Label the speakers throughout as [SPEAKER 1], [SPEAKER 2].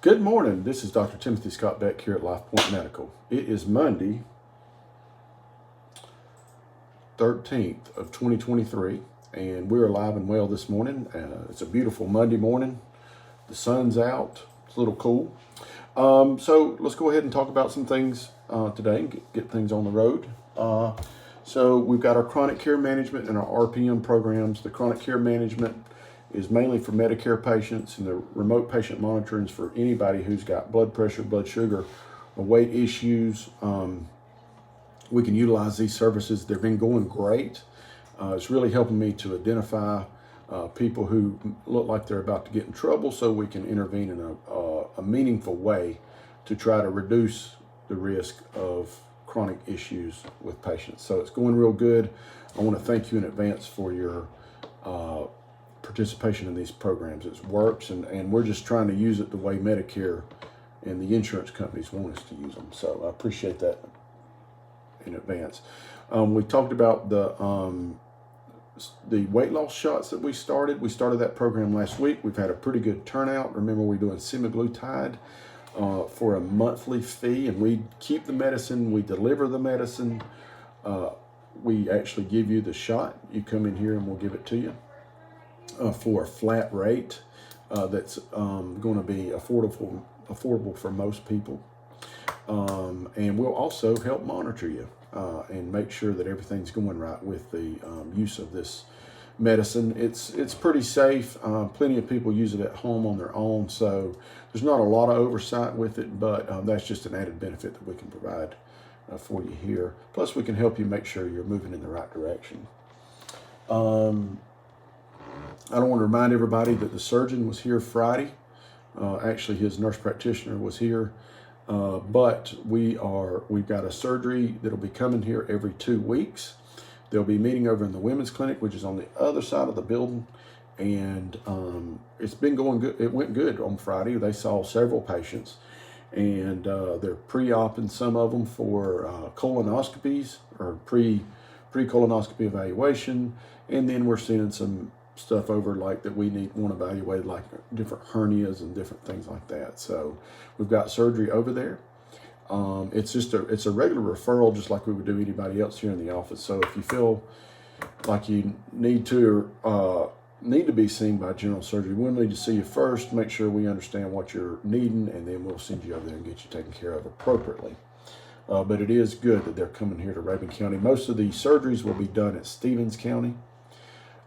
[SPEAKER 1] Good morning. This is Dr. Timothy Scott Beck here at LifePoint Medical. It is Monday, 13th of 2023, and we're alive and well this morning. It's a beautiful Monday morning. The sun's out. It's a little cool. So let's go ahead and talk about some things today and get things on the road. So we've got our chronic care management and our RPM programs. The chronic care management is mainly for Medicare patients, and the remote patient monitoring is for anybody who's got blood pressure, blood sugar, or weight issues. We can utilize these services. They've been going great. It's really helping me to identify people who look like they're about to get in trouble, so we can intervene in a meaningful way to try to reduce the risk of chronic issues with patients. So it's going real good. I want to thank you in advance for your participation in these programs. It works, and we're just trying to use it the way Medicare and the insurance companies want us to use them. So I appreciate that in advance. We talked about the weight loss shots that we started. We started that program last week. We've had a pretty good turnout. Remember, we're doing semaglutide for a monthly fee, and we keep the medicine, we deliver the medicine. We actually give you the shot. You come in here and we'll give it to you for a flat rate that's going to be affordable for most people. And we'll also help monitor you and make sure that everything's going right with the use of this medicine. It's pretty safe. Plenty of people use it at home on their own, so there's not a lot of oversight with it, but that's just an added benefit that we can provide for you here. Plus, we can help you make sure you're moving in the right direction. I don't want to remind everybody that the surgeon was here Friday. Actually, his nurse practitioner was here. But we've got a surgery that'll be coming here every 2 weeks. They'll be meeting over in the women's clinic, which is on the other side of the building. And it's been going good. It went good on Friday. They saw several patients, and they're pre-oping some of them for colonoscopies or pre-colonoscopy evaluation. And then we're seeing some stuff over like that we want to evaluate, like different hernias and different things like that. So we've got surgery over there. It's a regular referral, just like we would do anybody else here in the office. So if you feel like you need to be seen by general surgery, we'll need to see you first, make sure we understand what you're needing, and then we'll send you over there and get you taken care of appropriately. But it is good that they're coming here to Rabun County. Most of the surgeries will be done at Stevens County.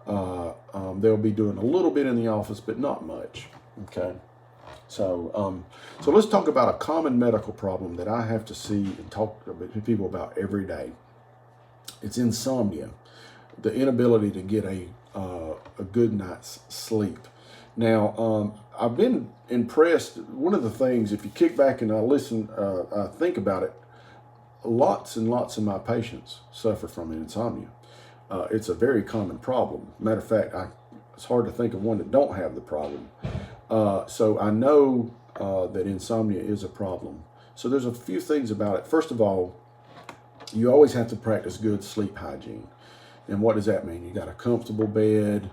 [SPEAKER 1] They'll be doing a little bit in the office, but not much. Okay. So let's talk about a common medical problem that I have to see and talk to people about every day. It's insomnia, the inability to get a good night's sleep. Now, I've been impressed. One of the things, if you kick back and I think about it, lots and lots of my patients suffer from insomnia. It's a very common problem. Matter of fact, it's hard to think of one that don't have the problem. So I know that insomnia is a problem. So there's a few things about it. First of all, you always have to practice good sleep hygiene. And what does that mean? You got a comfortable bed.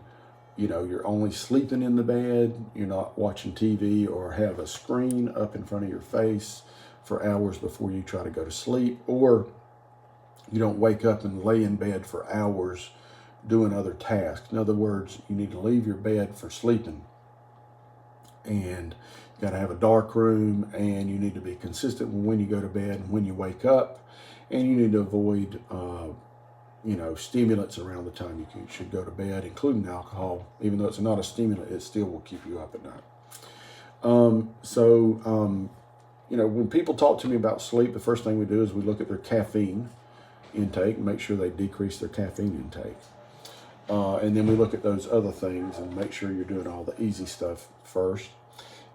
[SPEAKER 1] You're only sleeping in the bed. You're not watching TV or have a screen up in front of your face for hours before you try to go to sleep, or you don't wake up and lay in bed for hours doing other tasks. In other words, you need to leave your bed for sleeping, and you got to have a dark room, and you need to be consistent when you go to bed and when you wake up, and you need to avoid stimulants around the time you should go to bed, including alcohol. Even though it's not a stimulant, it still will keep you up at night. When people talk to me about sleep, the first thing we do is we look at their caffeine intake and make sure they decrease their caffeine intake. And then we look at those other things and make sure you're doing all the easy stuff first.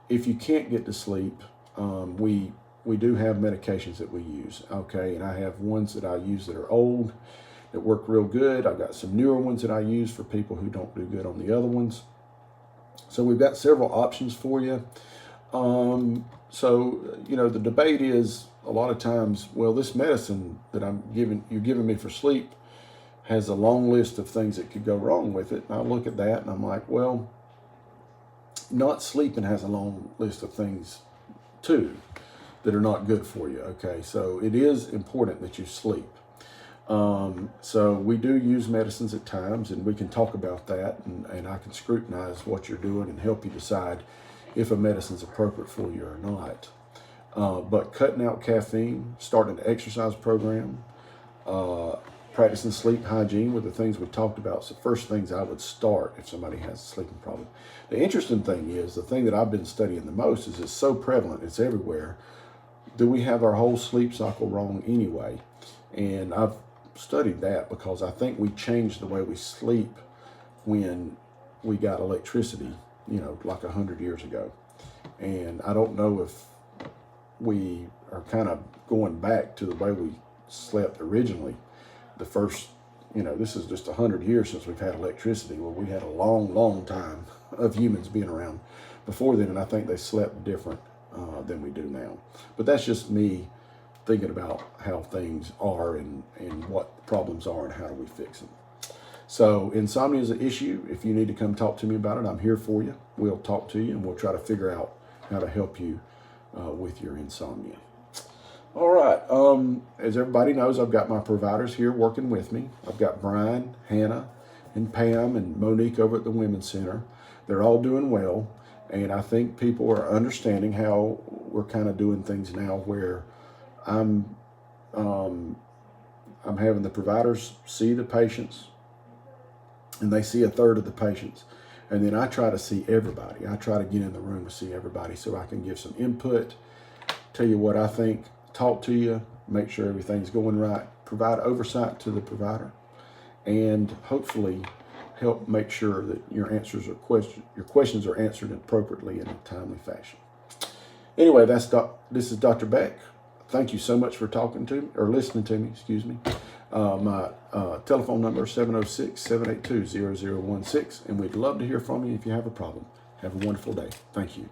[SPEAKER 1] If you can't get to sleep, we do have medications that we use, okay? And I have ones that I use that are old, that work real good. I've got some newer ones that I use for people who don't do good on the other ones. So we've got several options for you. The debate is a lot of times, well, this medicine that you're giving me for sleep has a long list of things that could go wrong with it. And I look at that and I'm like, well, not sleeping has a long list of things too that are not good for you. Okay, so it is important that you sleep. So we do use medicines at times, and we can talk about that, and I can scrutinize what you're doing and help you decide if a medicine's appropriate for you or not. But cutting out caffeine, starting an exercise program, practicing sleep hygiene were the things we talked about. So first things I would start if somebody has a sleeping problem. The interesting thing is, the thing that I've been studying the most is it's so prevalent, it's everywhere. Do we have our whole sleep cycle wrong anyway? And I've studied that because I think we changed the way we sleep when we got electricity, like 100 years ago. And I don't know if we are kind of going back to the way we slept originally. The first, this is just 100 years since we've had electricity. Well, we had a long, long time of humans being around before then, and I think they slept different than we do now. But that's just me thinking about how things are and what problems are and how do we fix them. So insomnia is an issue. If you need to come talk to me about it, I'm here for you. We'll talk to you, and we'll try to figure out how to help you with your insomnia. All right. As everybody knows, I've got my providers here working with me. I've got Brian, Hannah, and Pam, and Monique over at the Women's Center. They're all doing well, and I think people are understanding how we're kind of doing things now, where I'm having the providers see the patients, and they see a third of the patients. And then I try to see everybody. I try to get in the room to see everybody so I can give some input, tell you what I think, talk to you, make sure everything's going right, provide oversight to the provider, and hopefully help make sure that your questions are answered appropriately in a timely fashion. Anyway, this is Dr. Beck. Thank you so much for listening to me, excuse me. My telephone number is 706-782-0016, and we'd love to hear from you if you have a problem. Have a wonderful day. Thank you.